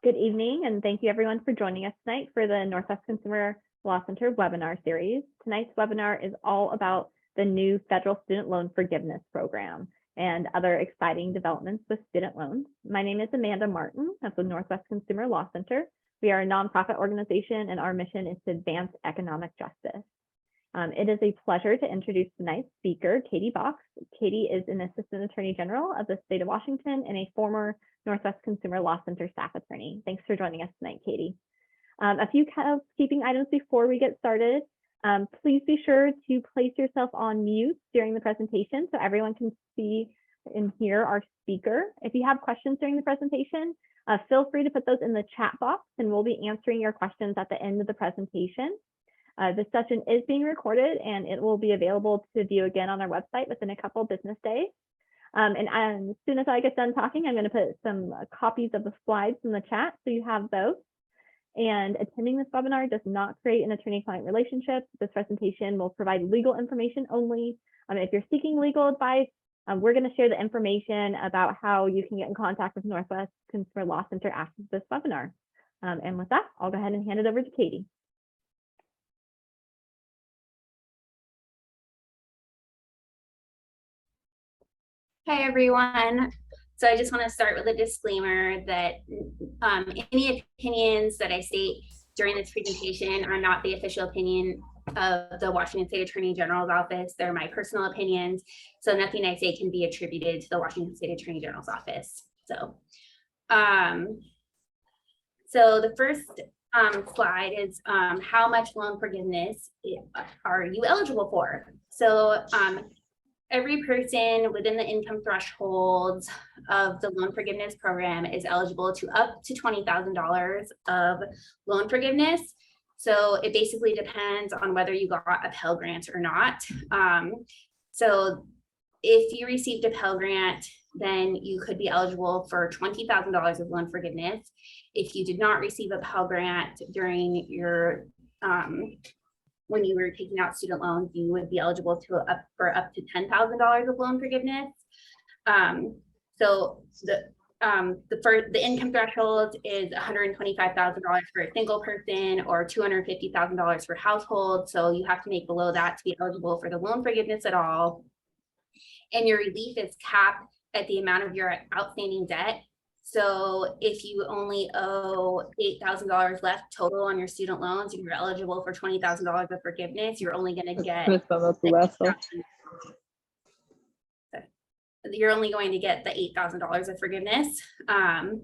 Good evening, and thank you everyone for joining us tonight for the Northwest Consumer Law Center webinar series. Tonight's webinar is all about the new federal student loan forgiveness program and other exciting developments with student loans. My name is Amanda Martin of the Northwest Consumer Law Center. We are a nonprofit organization, and our mission is to advance economic justice. It is a pleasure to introduce tonight's speaker, Katie Foxx. Katie is an Assistant Attorney General of the state of Washington and a former Northwest Consumer Law Center staff attorney. Thanks for joining us tonight, Katie. A few housekeeping items before we get started. Please be sure to place yourself on mute during the presentation so everyone can see and hear our speaker. If you have questions during the presentation, feel free to put those in the chat box, and we'll be answering your questions at the end of the presentation. This session is being recorded, and it will be available to view again on our website within a couple business days. And as soon as I get done talking, I'm going to put some copies of the slides in the chat so you have those. And attending this webinar does not create an attorney-client relationship. This presentation will provide legal information only. If you're seeking legal advice, we're going to share the information about how you can get in contact with Northwest Consumer Law Center after this webinar. And with that, I'll go ahead and hand it over to Katie. Hi, everyone. So I just want to start with a disclaimer that any opinions that I state during this presentation are not the official opinion of the Washington State Attorney General's office. They're my personal opinions. So nothing I say can be attributed to the Washington State Attorney General's office. So the first slide is how much loan forgiveness are you eligible for? So every person within the income thresholds of the loan forgiveness program is eligible to up to $20,000 of loan forgiveness. So it basically depends on whether you got a Pell Grant or not. So if you received a Pell Grant, then you could be eligible for $20,000 of loan forgiveness. If you did not receive a Pell Grant during your when you were taking out student loans, you would be eligible for up to $10,000 of loan forgiveness. So the income threshold is $125,000 for a single person or $250,000 for household. So you have to make below that to be eligible for the loan forgiveness at all. And your relief is capped at the amount of your outstanding debt. So if you only owe $8,000 left total on your student loans, and you're eligible for $20,000 of forgiveness, you're only going to get you're only going to get the $8,000 of forgiveness. And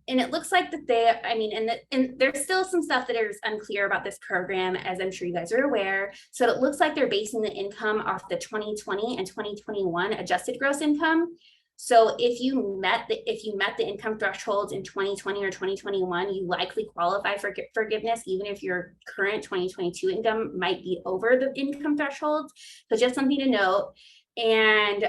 it looks like that and there's still some stuff that is unclear about this program, as I'm sure you guys are aware. So it looks like they're basing the income off the 2020 and 2021 adjusted gross income. So if you met the income thresholds in 2020 or 2021, you likely qualify for forgiveness, even if your current 2022 income might be over the income thresholds. So just something to note. And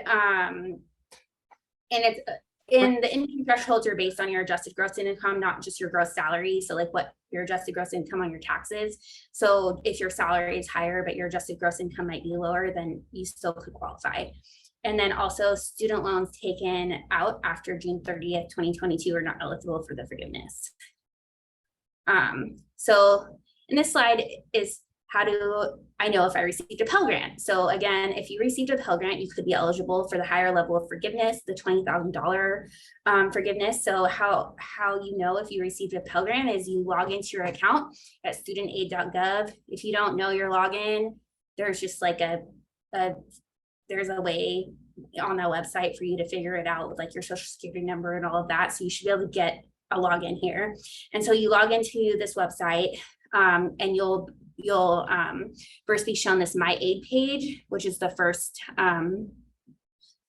the income thresholds are based on your adjusted gross income, not just your gross salary. So like what your adjusted gross income on your taxes. So if your salary is higher, but your adjusted gross income might be lower, then you still could qualify. And then also student loans taken out after June 30th, 2022 are not eligible for the forgiveness. So in this slide is how do I know if I received a Pell Grant? So again, if you received a Pell Grant, you could be eligible for the higher level of forgiveness, the $20,000 forgiveness. So how you know if you received a Pell Grant is you log into your account at studentaid.gov. If you don't know your login, there's just like there's a way on the website for you to figure it out with like your social security number and all of that. So you should be able to get a login here. And so you log into this website and you'll first be shown this My Aid page, which is the first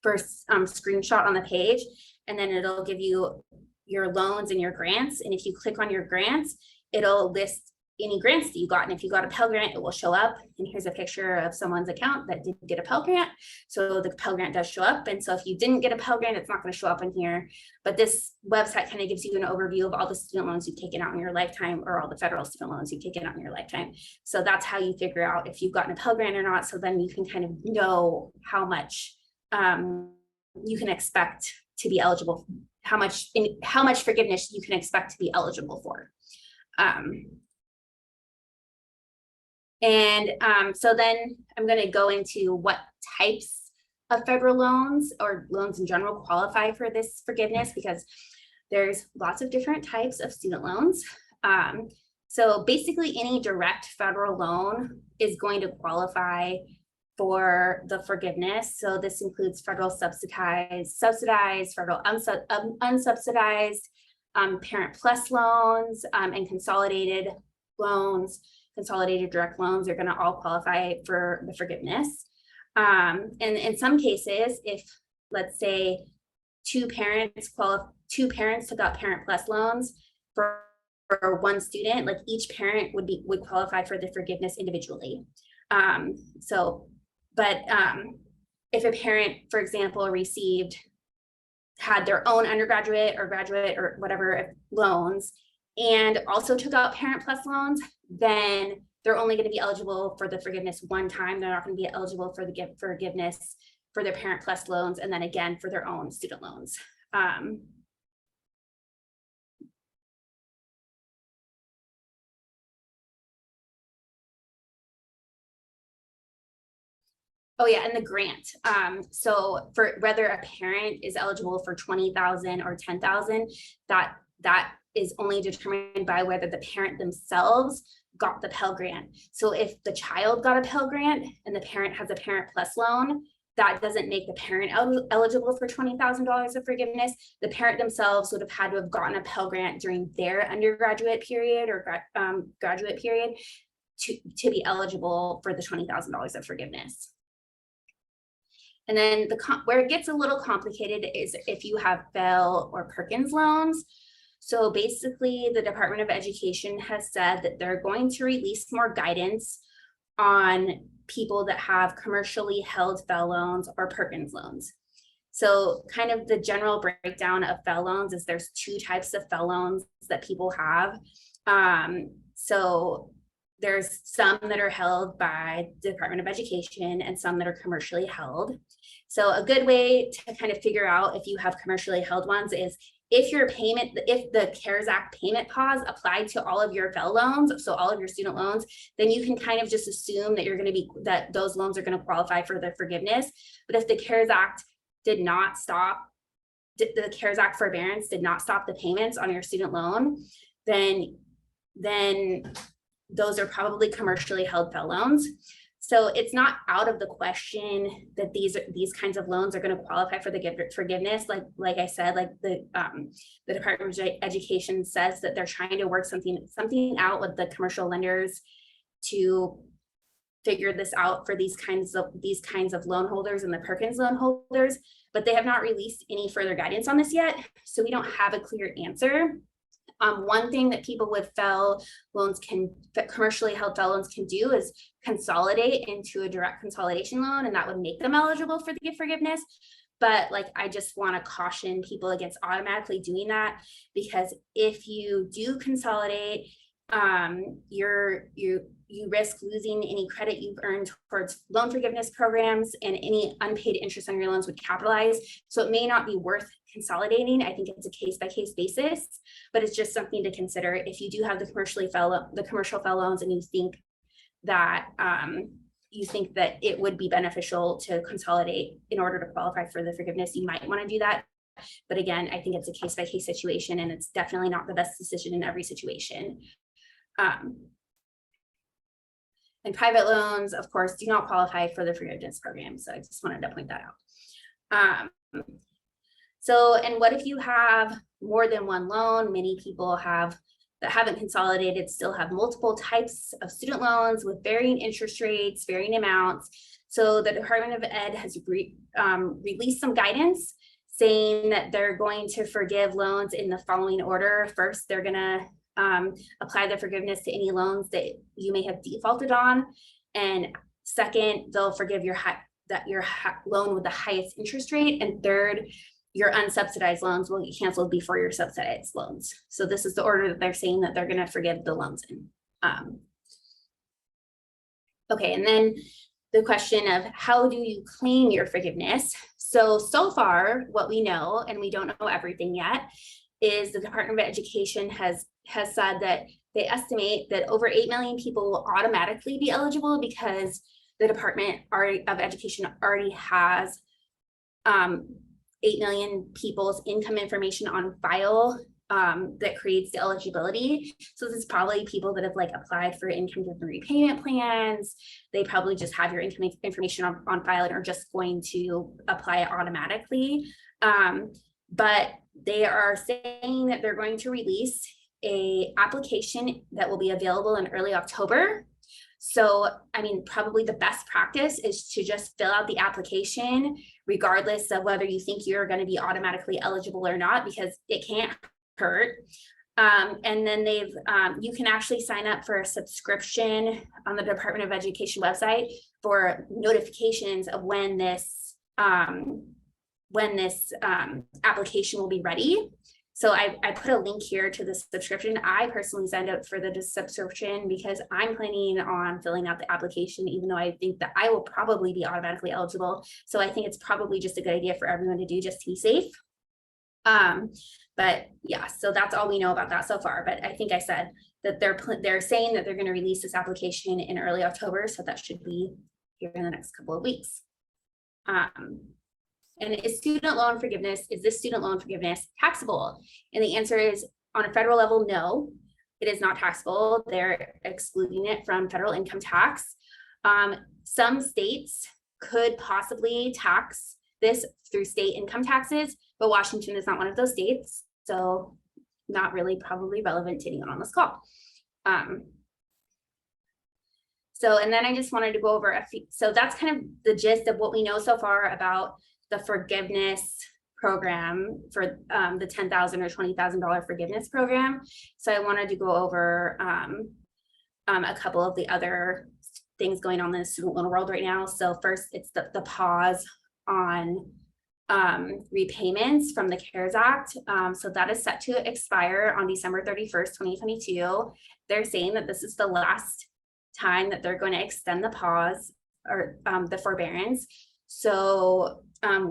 screenshot on the page. And then it'll give you your loans and your grants. And if you click on your grants, it'll list any grants that you got. And if you got a Pell Grant, it will show up. And here's a picture of someone's account that did get a Pell Grant. So the Pell Grant does show up. And so if you didn't get a Pell Grant, it's not going to show up in here. But this website kind of gives you an overview of all the student loans you've taken out in your lifetime, or all the federal student loans you've taken out in your lifetime. So that's how you figure out if you've gotten a Pell Grant or not. So then you can kind of know how much you can expect to be eligible, how much forgiveness you can expect to be eligible for. So then I'm going to go into what types of federal loans or loans in general qualify for this forgiveness, because there's lots of different types of student loans. So basically any direct federal loan is going to qualify for the forgiveness. So this includes federal subsidized, federal unsubsidized, Parent Plus loans, and consolidated loans. Consolidated direct loans are going to all qualify for the forgiveness. And in some cases, if let's say two parents took out Parent Plus loans for one student, like each parent would qualify for the forgiveness individually. If a parent, for example, had their own undergraduate or graduate or whatever loans and also took out Parent Plus loans, then they're only going to be eligible for the forgiveness one time. They're not going to be eligible for the forgiveness for their Parent Plus loans, and then again for their own student loans. Oh yeah, and the grant. So for whether a parent is eligible for 20,000 or 10,000, that is only determined by whether the parent themselves got the Pell Grant. So if the child got a Pell Grant and the parent has a Parent Plus loan, that doesn't make the parent eligible for $20,000 of forgiveness. The parent themselves would have had to have gotten a Pell Grant during their undergraduate period or graduate period to be eligible for the $20,000 of forgiveness. And then where it gets a little complicated is if you have Pell or Perkins loans. So basically the Department of Education has said that they're going to release more guidance on people that have commercially held Pell loans or Perkins loans. So kind of the general breakdown of Pell loans is there's two types of Pell loans that people have. So there's some that are held by the Department of Education and some that are commercially held. So a good way to kind of figure out if you have commercially held ones is if the CARES Act payment pause applied to all of your Pell loans, so all of your student loans, then you can kind of just assume that that those loans are going to qualify for the forgiveness. But if the CARES Act did not stop, the CARES Act forbearance did not stop the payments on your student loan, then those are probably commercially held Pell loans. So it's not out of the question that these kinds of loans are going to qualify for the forgiveness. Like I said, like the Department of Education says that they're trying to work something out with the commercial lenders to figure this out for these kinds of loan holders and the Perkins loan holders, but they have not released any further guidance on this yet. So we don't have a clear answer. One thing that people with commercially held Pell loans can do is consolidate into a direct consolidation loan, and that would make them eligible for the forgiveness. But I just want to caution people against automatically doing that, because if you do consolidate, you risk losing any credit you've earned towards loan forgiveness programs, and any unpaid interest on your loans would capitalize. So it may not be worth consolidating. I think it's a case-by-case basis, but it's just something to consider if you do have the commercial Pell loans and you think that it would be beneficial to consolidate in order to qualify for the forgiveness. You might want to do that. But again, I think it's a case-by-case situation, and it's definitely not the best decision in every situation. And private loans, of course, do not qualify for the forgiveness program. So I just wanted to point that out. And what if you have more than one loan? Many people that haven't consolidated still have multiple types of student loans with varying interest rates, varying amounts. So the Department of Ed has released some guidance saying that they're going to forgive loans in the following order. First, they're going to apply the forgiveness to any loans that you may have defaulted on, and second, they'll forgive your loan with the highest interest rate, and third, your unsubsidized loans will get canceled before your subsidized loans. So this is the order that they're saying that they're going to forgive the loans in. Okay, and then the question of how do you claim your forgiveness? So far, what we know, and we don't know everything yet, is the Department of Education has said that they estimate that over 8 million people will automatically be eligible because the Department of Education already has 8 million people's income information on file that creates the eligibility. So this is probably people that have like applied for income driven repayment plans. They probably just have your income information on file and are just going to apply it automatically. But they are saying that they're going to release a application that will be available in early October. So, I mean, probably the best practice is to just fill out the application, regardless of whether you think you're going to be automatically eligible or not, because it can't hurt. And then you can actually sign up for a subscription on the Department of Education website for notifications of when this application will be ready. So I put a link here to the subscription. I personally signed up for the subscription because I'm planning on filling out the application, even though I think that I will probably be automatically eligible. So I think it's probably just a good idea for everyone to do, just to be safe. But yeah, so that's all we know about that so far. But I think I said that they're saying that they're going to release this application in early October. So that should be here in the next couple of weeks. And is student loan forgiveness, is this student loan forgiveness taxable? And the answer is, on a federal level, no, it is not taxable. They're excluding it from federal income tax. Some states could possibly tax this through state income taxes, but Washington is not one of those states. So not really probably relevant to anyone on this call. So, and then I just wanted to go over a few, so that's kind of the gist of what we know so far about the forgiveness program for the $10,000 or $20,000 forgiveness program. So I wanted to go over a couple of the other things going on in the student loan world right now. So first, it's the pause on repayments from the CARES Act. So that is set to expire on December 31st, 2022. They're saying that this is the last time that they're going to extend the pause or the forbearance. So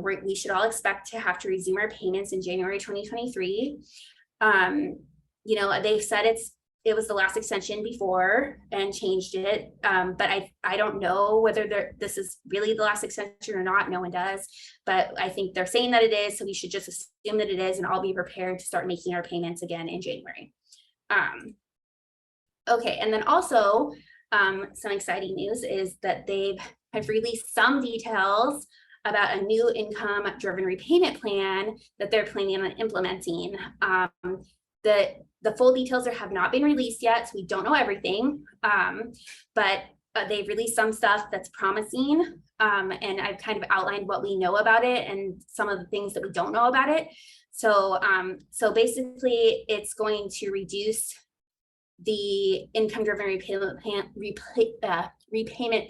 we should all expect to have to resume our payments in January 2023. You know, they've said it was the last extension before and changed it, but I don't know whether this is really the last extension or not. No one does, but I think they're saying that it is, so we should just assume that it is, and I'll be prepared to start making our payments again in January. Okay, and then also some exciting news is that have released some details about a new income driven repayment plan that they're planning on implementing. The full details have not been released yet, so we don't know everything, but they've released some stuff that's promising, and I've kind of outlined what we know about it and some of the things that we don't know about it. So, so basically, it's going to reduce the income-driven repayment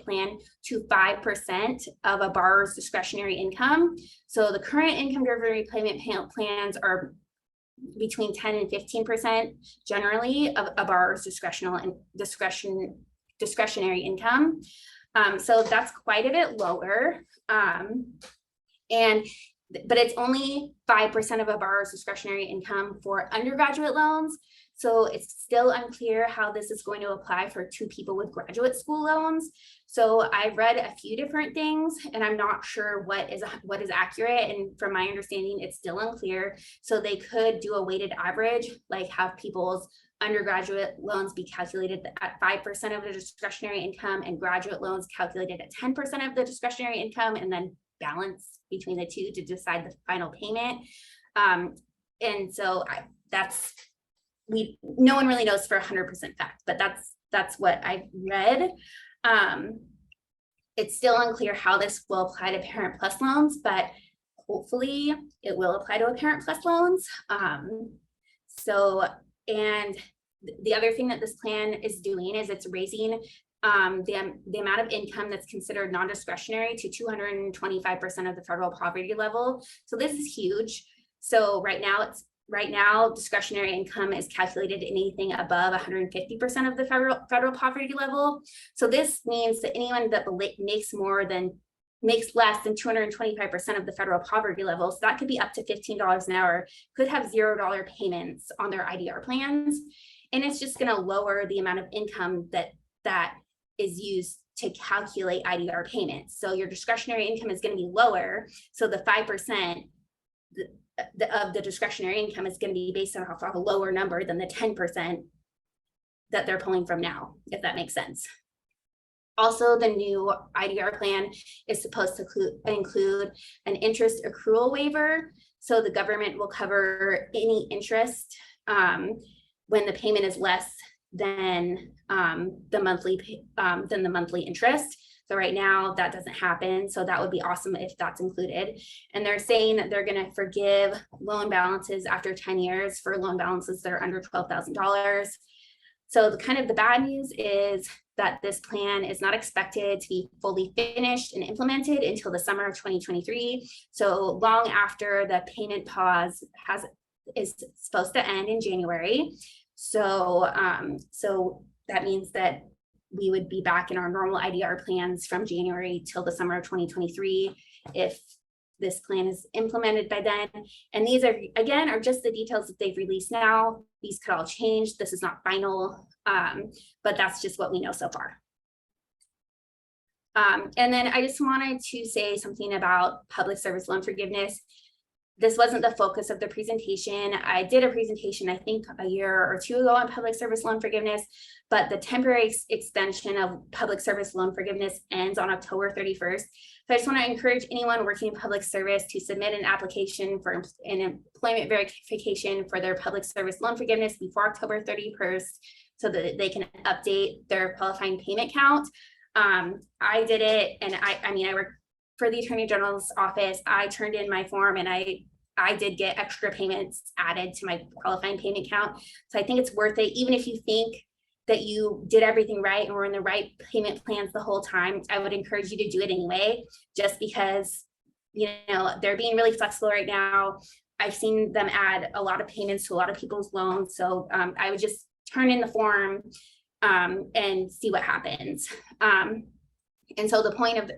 plan to 5% of a borrower's discretionary income. So the current income-driven repayment plans are between 10 and 15% generally of a borrower's discretionary income. So that's quite a bit lower. But it's only 5% of a borrower's discretionary income for undergraduate loans. So it's still unclear how this is going to apply for two people with graduate school loans. So I've read a few different things and I'm not sure what is accurate. And from my understanding, it's still unclear. So they could do a weighted average, like have people's undergraduate loans be calculated at 5% of the discretionary income and graduate loans calculated at 10% of the discretionary income, and then balance between the two to decide the final payment. And so no one really knows for 100% fact, but that's what I've read. It's still unclear how this will apply to Parent Plus loans, but hopefully it will apply to a Parent Plus loans. And the other thing that this plan is doing is it's raising the amount of income that's considered non-discretionary to 225% of the federal poverty level. So this is huge. So right now discretionary income is calculated anything above 150% of the federal poverty level. So this means that anyone that makes more than makes less than 225% of the federal poverty level. So that could be up to $15 an hour, could have $0 payments on their IDR plans. And it's just going to lower the amount of income that is used to calculate IDR payments. So your discretionary income is going to be lower. So the 5% of the discretionary income is going to be based on a lower number than the 10% that they're pulling from now, if that makes sense. Also, the new IDR plan is supposed to include an interest accrual waiver. So the government will cover any interest when the payment is less than the monthly interest. So right now that doesn't happen. So that would be awesome if that's included. And they're saying that they're going to forgive loan balances after 10 years for loan balances that are under $12,000. So the bad news is that this plan is not expected to be fully finished and implemented until the summer of 2023. So long after the payment pause is supposed to end in January. So that means that we would be back in our normal IDR plans from January till the summer of 2023 if this plan is implemented by then. And these are, again, are just the details that they've released now. These could all change. This is not final, but that's just what we know so far. And then I just wanted to say something about public service loan forgiveness. This wasn't the focus of the presentation. I did a presentation, I think a year or two ago on public service loan forgiveness, but the temporary extension of public service loan forgiveness ends on October 31st. So I just want to encourage anyone working in public service to submit an application for an employment verification for their public service loan forgiveness before October 31st so that they can update their qualifying payment count. I did it, and I work for the Attorney General's office. I turned in my form and I did get extra payments added to my qualifying payment count. So I think it's worth it, even if you think that you did everything right and were in the right payment plans the whole time. I would encourage you to do it anyway, just because, you know, they're being really flexible right now. I've seen them add a lot of payments to a lot of people's loans. So I would just turn in the form and see what happens. And so the point of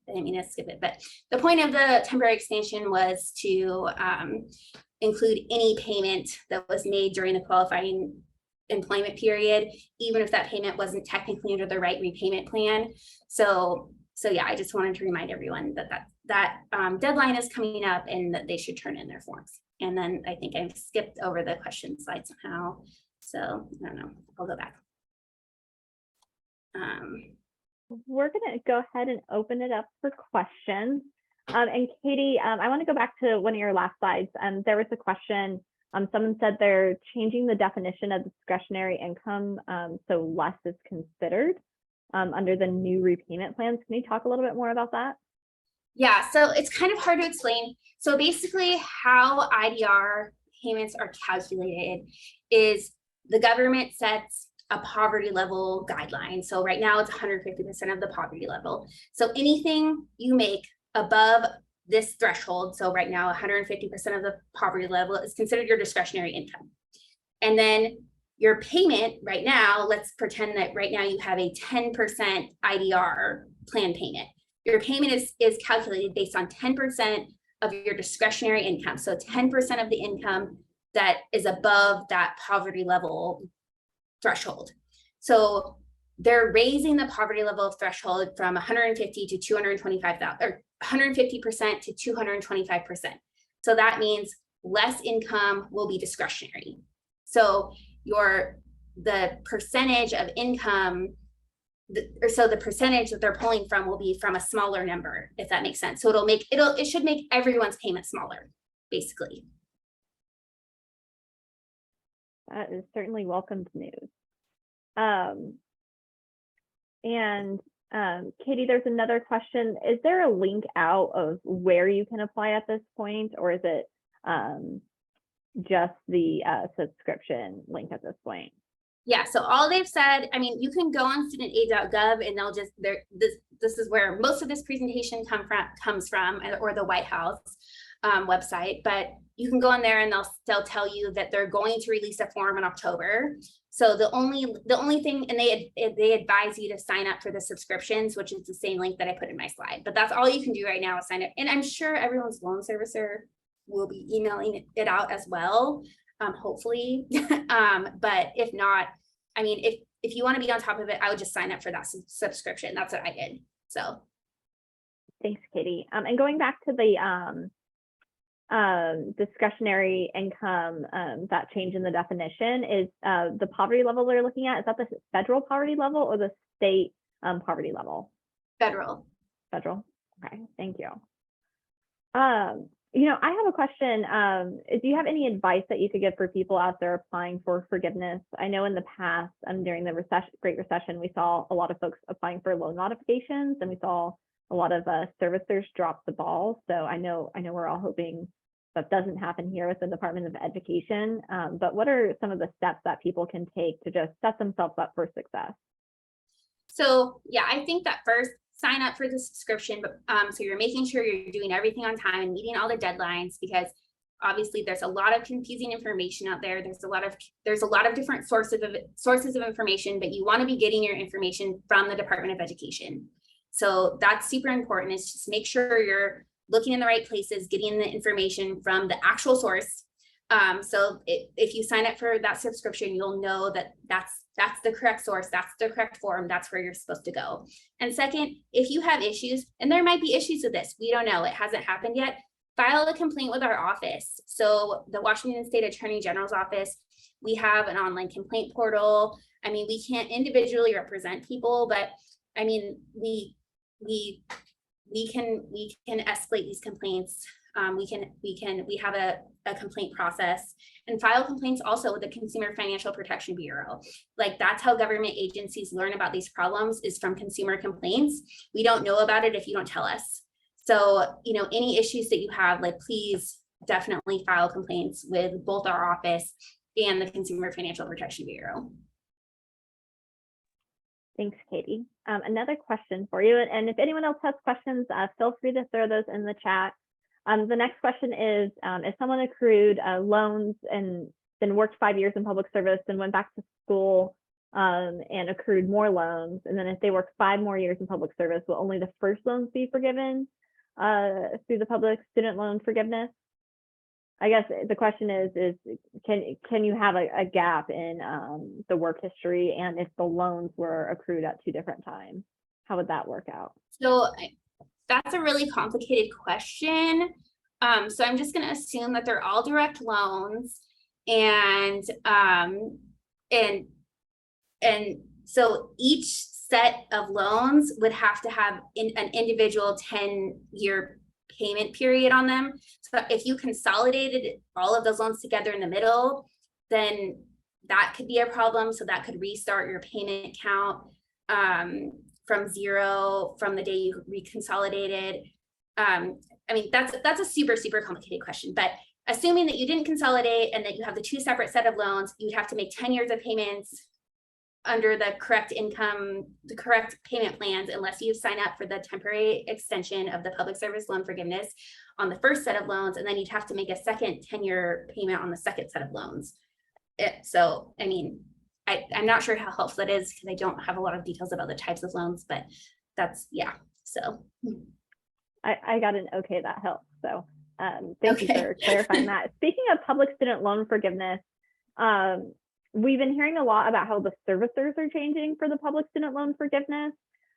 I didn't mean to skip it, but the point of the temporary extension was to include any payment that was made during the qualifying employment period, even if that payment wasn't technically under the right repayment plan. So yeah, I just wanted to remind everyone that deadline is coming up and that they should turn in their forms. And then I think I've skipped over the question slide somehow. So I don't know, I'll go back. We're going to go ahead and open it up for questions. And Katie, I want to go back to one of your last slides. There was a question. Someone said they're changing the definition of discretionary income, so less is considered under the new repayment plans. Can you talk a little bit more about that? Yeah, so it's kind of hard to explain. So basically how IDR payments are calculated is the government sets a poverty level guideline. So right now it's 150% of the poverty level. So anything you make above this threshold, so right now 150% of the poverty level is considered your discretionary income. And then your payment right now, let's pretend that right now you have a 10% IDR plan payment. Your payment is calculated based on 10% of your discretionary income. So 10% of the income that is above that poverty level threshold. So they're raising the poverty level threshold from 150 to 225,000, or 150% to 225%. So that means less income will be discretionary. So the percentage of income, the percentage that they're pulling from will be from a smaller number, if that makes sense. So it should make everyone's payment smaller, basically. That is certainly welcomed news. Katie, there's another question. Is there a link out of where you can apply at this point, or is it just the subscription link at this point? Yeah, so all they've said, I mean, you can go on studentaid.gov and they'll just, this is where most of this presentation comes from, or the White House. website, but you can go on there and they'll tell you that they're going to release a form in October. So the only thing, and they advise you to sign up for the subscriptions, which is the same link that I put in my slide, but that's all you can do right now is sign up. And I'm sure everyone's loan servicer will be emailing it out as well, hopefully. But if not, I mean, if you want to be on top of it, I would just sign up for that subscription. That's what I did. So thanks, Katie. And going back to the discretionary income, that change in the definition is the poverty level they're looking at. Is that the federal poverty level or the state poverty level? Federal. Okay, thank you. You know, I have a question. Do you have any advice that you could give for people out there applying for forgiveness? I know in the past, during the Great Recession, we saw a lot of folks applying for loan modifications, and we saw a lot of servicers drop the ball. So I know we're all hoping that doesn't happen here with the Department of Education. But what are some of the steps that people can take to just set themselves up for success? So yeah, I think that first, sign up for the subscription, but so you're making sure you're doing everything on time and meeting all the deadlines, because obviously there's a lot of confusing information out there. There's a lot of different sources of information, but you want to be getting your information from the Department of Education. So that's super important, is just make sure you're looking in the right places, getting the information from the actual source. So if you sign up for that subscription, you'll know that that's the correct source, that's the correct form, that's where you're supposed to go. And second, if you have issues, and there might be issues with this, we don't know, it hasn't happened yet, file a complaint with our office. So the Washington State Attorney General's office, we have an online complaint portal. I mean, we can't individually represent people, but I mean, we can escalate these complaints. We have a complaint process, and file complaints also with the Consumer Financial Protection Bureau. Like, that's how government agencies learn about these problems, is from consumer complaints. We don't know about it if you don't tell us. So, you know, any issues that you have, like, please definitely file complaints with both our office and the Consumer Financial Protection Bureau. Thanks, Katie. Another question for you, and if anyone else has questions, feel free to throw those in the chat. The next question is, if someone accrued loans and then worked 5 years in public service and went back to school and accrued more loans, and then if they work 5 more years in public service, will only the first loans be forgiven through the public student loan forgiveness? I guess the question is can you have a gap in the work history, and if the loans were accrued at 2 different times, how would that work out? So that's a really complicated question. So I'm just going to assume that they're all direct loans, and so each set of loans would have to have an individual 10-year payment period on them. So if you consolidated all of those loans together in the middle, then that could be a problem. So that could restart your payment count from 0 from the day you reconsolidated. I mean, that's a super complicated question, but assuming that you didn't consolidate and that you have the 2 separate set of loans, you'd have to make 10 years of payments under the correct payment plans, unless you sign up for the temporary extension of the public service loan forgiveness on the first set of loans, and then you'd have to make a second 10-year payment on the second set of loans. So, I mean, I'm not sure how helpful that is, because I don't have a lot of details about the types of loans, but that's, yeah, so. I got an okay, that helps. So thank you for clarifying that. Speaking of public student loan forgiveness, we've been hearing a lot about how the servicers are changing for the public student loan forgiveness.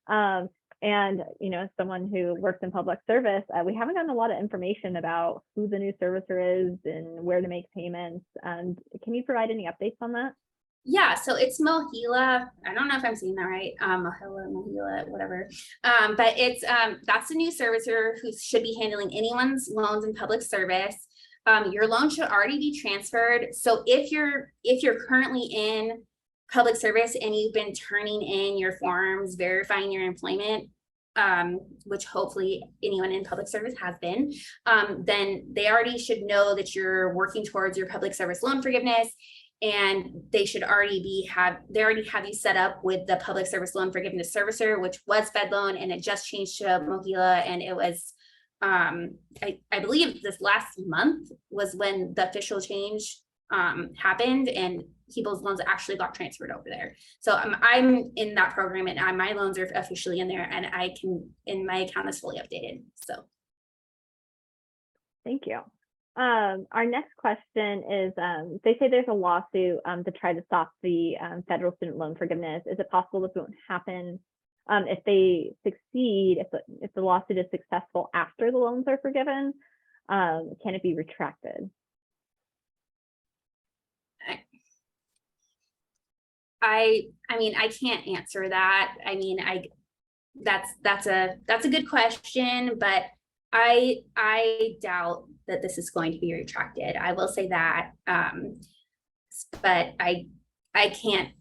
And, you know, as someone who works in public service, we haven't gotten a lot of information about who the new servicer is and where to make payments. Can you provide any updates on that? Yeah, so it's Mohila. I don't know if I'm saying that right. Mohila, whatever. But it's that's the new servicer who should be handling anyone's loans in public service. Your loan should already be transferred. So if you're currently in public service and you've been turning in your forms verifying your employment, which hopefully anyone in public service has been, then they already should know that you're working towards your public service loan forgiveness, and they should already have you set up with the public service loan forgiveness servicer, which was Fed Loan, and it just changed to Mohila, and it was I believe this last month was when the official change happened and people's loans actually got transferred over there. So I'm in that program and my loans are officially in there and my account is fully updated. So Thank you. Our next question is, they say there's a lawsuit to try to stop the federal student loan forgiveness. Is it possible this won't happen if they succeed, if the lawsuit is successful after the loans are forgiven? Can it be retracted? I mean, I can't answer that. I mean, that's a good question, but I doubt that this is going to be retracted. I will say that, but I can't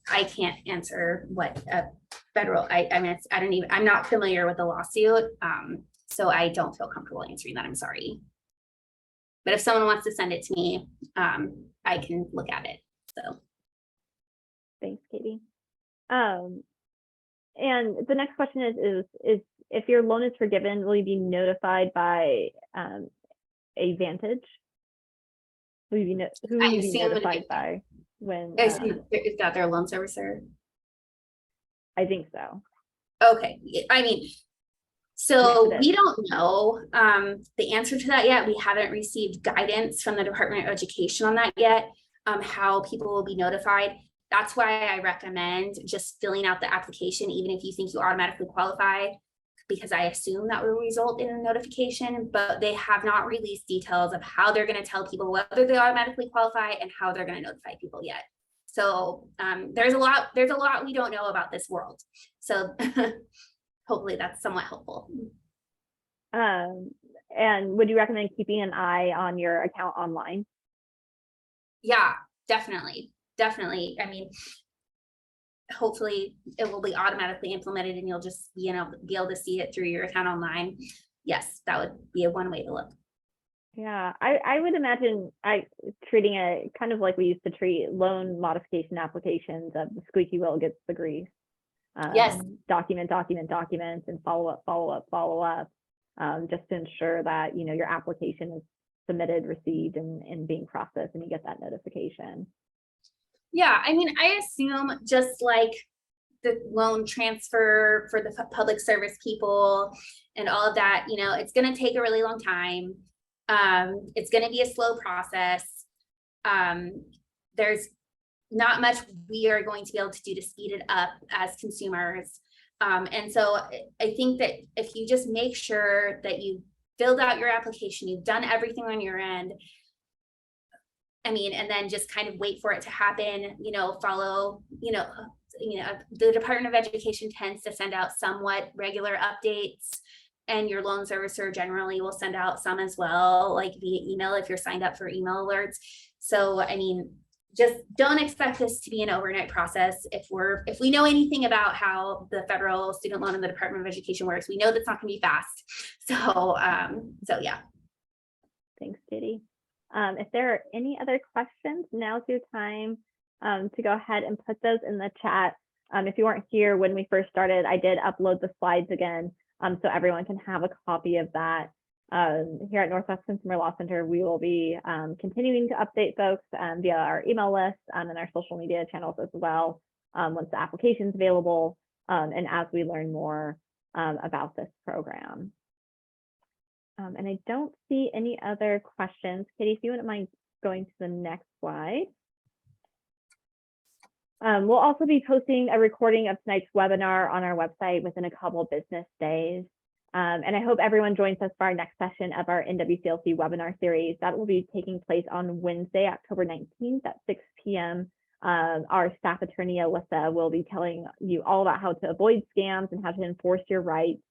answer what a federal. I mean, I'm not familiar with the lawsuit, so I don't feel comfortable answering that. I'm sorry, but if someone wants to send it to me, I can look at it. So. Thanks, Katie. And the next question is if your loan is forgiven, will you be notified by a Vantage? Who will you be notified by when? Is that their loan servicer? I think so. Okay, I mean, so we don't know the answer to that yet. We haven't received guidance from the Department of Education on that yet, how people will be notified. That's why I recommend just filling out the application, even if you think you automatically qualify, because I assume that will result in a notification, but they have not released details of how they're going to tell people whether they automatically qualify and how they're going to notify people yet. So there's a lot we don't know about this world. So hopefully that's somewhat helpful. And would you recommend keeping an eye on your account online? Yeah, definitely. I mean, hopefully it will be automatically implemented and you'll just, be able to see it through your account online. Yes, that would be one way to look. Yeah, I would imagine treating it kind of like we used to treat loan modification applications of the squeaky wheel gets the grease. Yes. Document, and follow up, just to ensure that, your application is submitted, received, and being processed, and you get that notification. Yeah, I mean, I assume just like the loan transfer for the public service people and all of that, it's going to take a really long time. It's going to be a slow process. There's not much we are going to be able to do to speed it up as consumers. And so I think that if you just make sure that you filled out your application, you've done everything on your end, I mean, and then just kind of wait for it to happen, follow, the Department of Education tends to send out somewhat regular updates, and your loan servicer generally will send out some as well, like via email if you're signed up for email alerts. So, I mean, just don't expect this to be an overnight process. If we know anything about how the federal student loan and the Department of Education works, we know that's not going to be fast. So yeah. Thanks, Katie. If there are any other questions, now's your time to go ahead and put those in the chat. If you weren't here when we first started, I did upload the slides again, so everyone can have a copy of that. Here at Northwest Consumer Law Center, we will be continuing to update folks via our email list and our social media channels as well, once the application is available, and as we learn more about this program. And I don't see any other questions. Katie, if you wouldn't mind going to the next slide. We'll also be posting a recording of tonight's webinar on our website within a couple business days. And I hope everyone joins us for our next session of our NWCLC webinar series. That will be taking place on Wednesday, October 19th at 6 p.m. Our staff attorney, Alyssa, will be telling you all about how to avoid scams and how to enforce your rights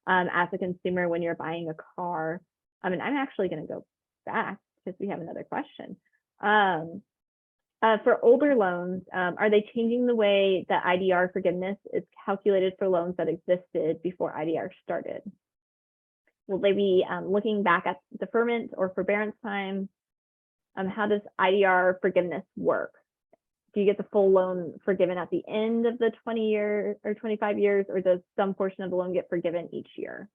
as a consumer when you're buying a car. And I'm actually going to go back because we have another question. For older loans, are they changing the way that IDR forgiveness is calculated for loans that existed before IDR started? Will they be looking back at deferment or forbearance time? How does IDR forgiveness work? Do you get the full loan forgiven at the end of the 20 years or 25 years, or does some portion of the loan get forgiven each year?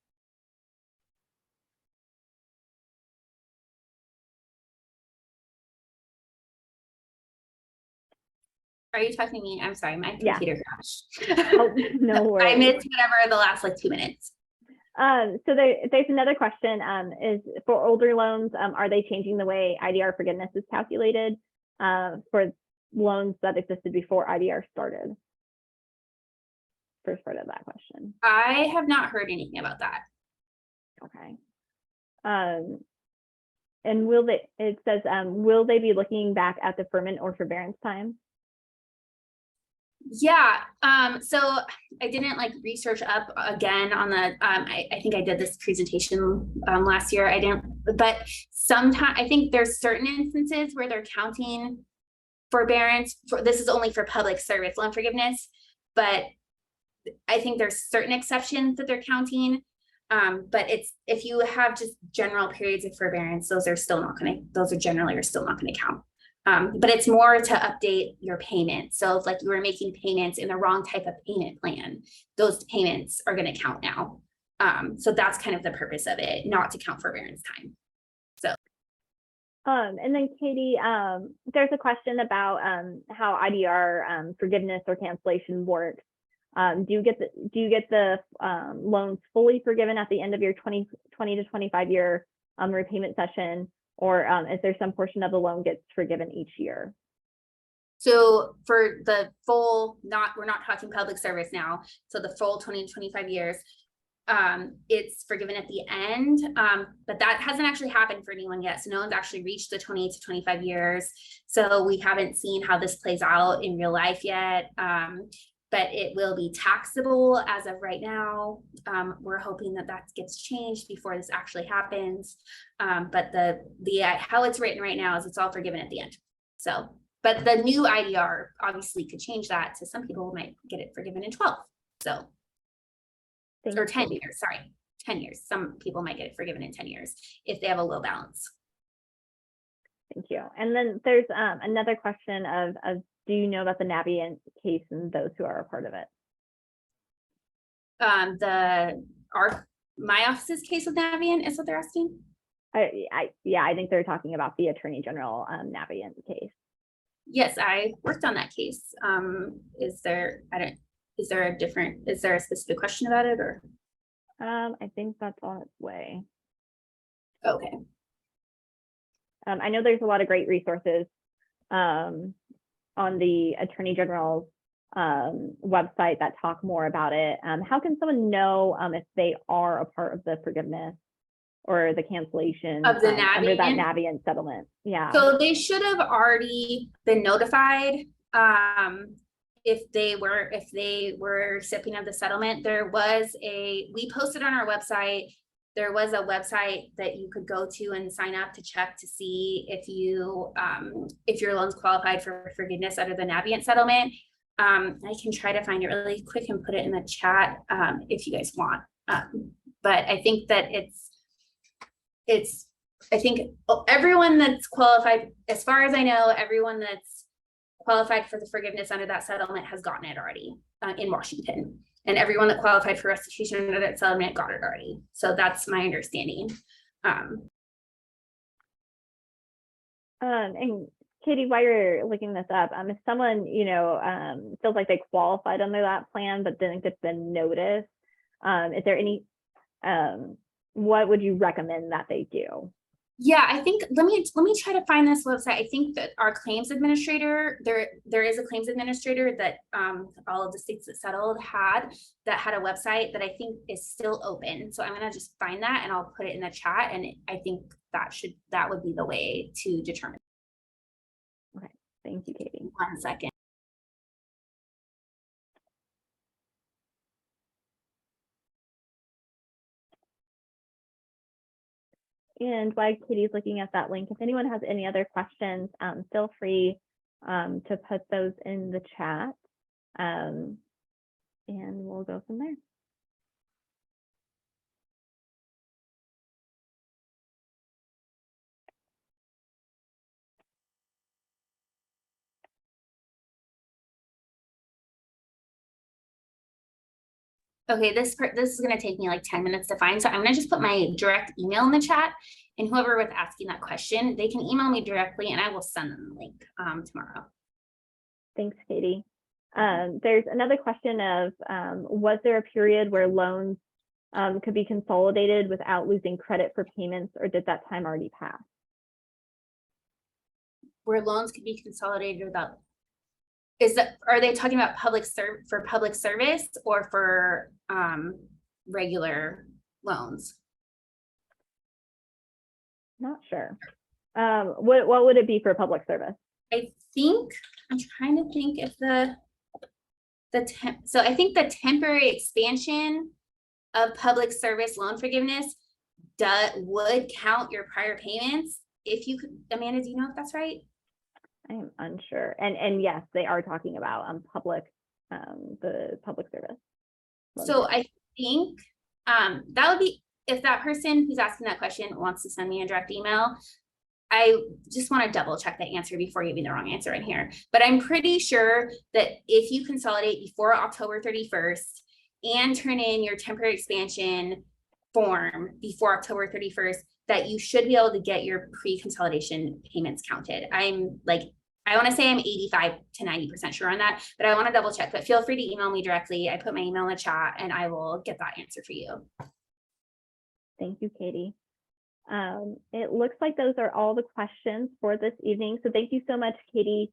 Are you talking to me? I'm sorry, my Yeah. computer crashed. Oh, no worries. I missed whatever the last like 2 minutes. So there's another question, is for older loans, are they changing the way IDR forgiveness is calculated for loans that existed before IDR started? First part of that question. I have not heard anything about that. Okay. And will they, it says, will they be looking back at deferment or forbearance time? Yeah, so I didn't like research up again on the, I think I did this presentation last year. I didn't, but sometimes I think there's certain instances where they're counting forbearance for, this is only for public service loan forgiveness, but I think there's certain exceptions that they're counting. But it's, if you have just general periods of forbearance, those are still not gonna, those are generally are still not gonna count. But it's more to update your payment. So if like you were making payments in the wrong type of payment plan, those payments are gonna count now. So that's kind of the purpose of it, not to count forbearance time. And then Katie, there's a question about how IDR forgiveness or cancellation works. Do you get the loans fully forgiven at the end of your 20 to 25 year repayment session, or is there some portion of the loan gets forgiven each year? So for the full, we're not talking public service now. So the full 20 to 25 years, it's forgiven at the end, but that hasn't actually happened for anyone yet. So no one's actually reached the 20 to 25 years. So we haven't seen how this plays out in real life yet. But it will be taxable as of right now. We're hoping that that gets changed before this actually happens. But the how it's written right now is it's all forgiven at the end. So, but the new IDR obviously could change that. So some people might get it forgiven in 12. So, or 10 years, sorry, 10 years. Some people might get it forgiven in 10 years if they have a low balance. Thank you. And then there's another question of do you know about the Navient case and those who are a part of it? My office's case with Navient is what they're asking. Yeah, I think they're talking about the Attorney General Navient case. Yes, I worked on that case. Is there a specific question about it, or? I think that's on its way. Okay. I know there's a lot of great resources on the Attorney General's website that talk more about it. How can someone know if they are a part of the forgiveness or the cancellation of the under that Navient settlement? Yeah. So they should have already been notified if they were recipient of the settlement. We posted on our website. There was a website that you could go to and sign up to check to see if your loan's qualified for forgiveness under the Navient settlement. I can try to find it really quick and put it in the chat if you guys want. But I think that I think everyone that's qualified, as far as I know, everyone that's qualified for the forgiveness under that settlement has gotten it already in Washington. And everyone that qualified for restitution under that settlement got it already. So that's my understanding. And Katie, while you're looking this up, if someone, feels like they qualified under that plan, but didn't get the notice, is there any, what would you recommend that they do? Yeah, I think, let me try to find this website. I think that our claims administrator, there is a claims administrator that all of the states that settled had a website that I think is still open. So I'm gonna just find that and I'll put it in the chat. And I think that would be the way to determine. Okay, thank you, Katie. 1 second. And while Katie's looking at that link, if anyone has any other questions, feel free to put those in the chat, and we'll go from there. Okay, this is going to take me like 10 minutes to find. So I'm going to just put my direct email in the chat, and whoever was asking that question, they can email me directly and I will send them the link tomorrow. Thanks, Katie. There's another question of, was there a period where loans could be consolidated without losing credit for payments, or did that time already pass? Where loans could be consolidated without, are they talking about public service or for regular loans? Not sure. What would it be for public service? I think, I'm trying to think if so I think the temporary expansion of public service loan forgiveness would count your prior payments. If you could, Amanda, do you know if that's right? I am unsure. And yes, they are talking about the public service. So I think that would be, if that person who's asking that question wants to send me a direct email, I just want to double check the answer before giving the wrong answer in here. But I'm pretty sure that if you consolidate before October 31st and turn in your temporary expansion form before October 31st, that you should be able to get your pre-consolidation payments counted. I want to say I'm 85 to 90% sure on that, but I want to double check. But feel free to email me directly. I put my email in the chat and I will get that answer for you. Thank you, Katie. It looks like those are all the questions for this evening. So thank you so much, Katie,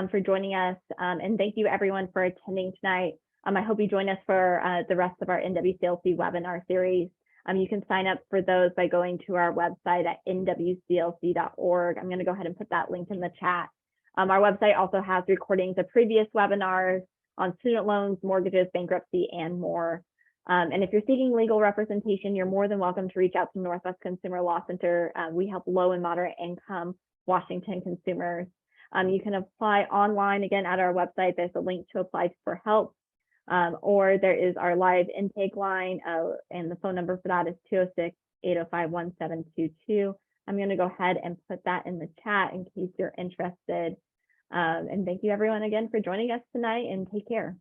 for joining us. And thank you everyone for attending tonight. I hope you join us for the rest of our NWCLC webinar series. You can sign up for those by going to our website at nwclc.org. I'm going to go ahead and put that link in the chat. Our website also has recordings of previous webinars on student loans, mortgages, bankruptcy, and more. And if you're seeking legal representation, you're more than welcome to reach out to Northwest Consumer Law Center. We help low and moderate income Washington consumers. You can apply online, again, at our website. There's a link to apply for help. Or there is our live intake line, and the phone number for that is 206-805-1722. I'm going to go ahead and put that in the chat in case you're interested. And thank you everyone again for joining us tonight, and take care.